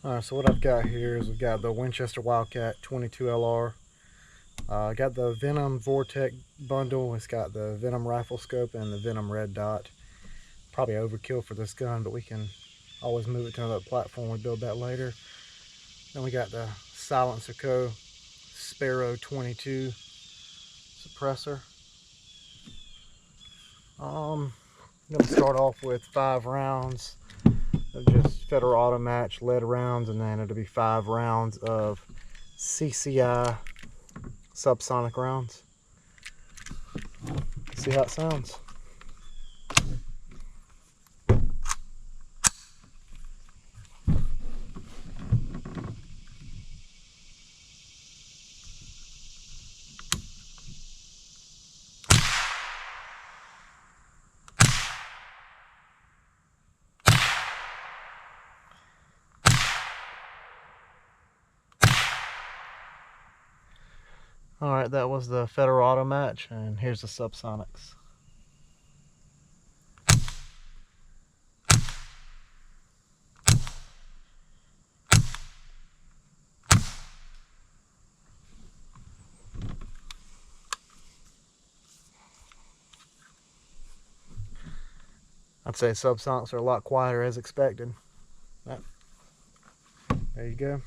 Alright, so what I've got here is we've got the Winchester Wildcat 22 LR. I got the Venom Vortex bundle. It's got the Venom rifle scope and the Venom red dot. Probably overkill for this gun, but we can always move it to another platform. We build that later. Then we got the SilencerCo Sparrow 22 suppressor. I'm going to start off with 5 rounds of just Federal AutoMatch lead rounds, and then it'll be 5 rounds of CCI Subsonic rounds. See how it sounds. Alright, that was the Federal AutoMatch, and here's the Subsonics. I'd say Subsonics are a lot quieter as expected. There you go.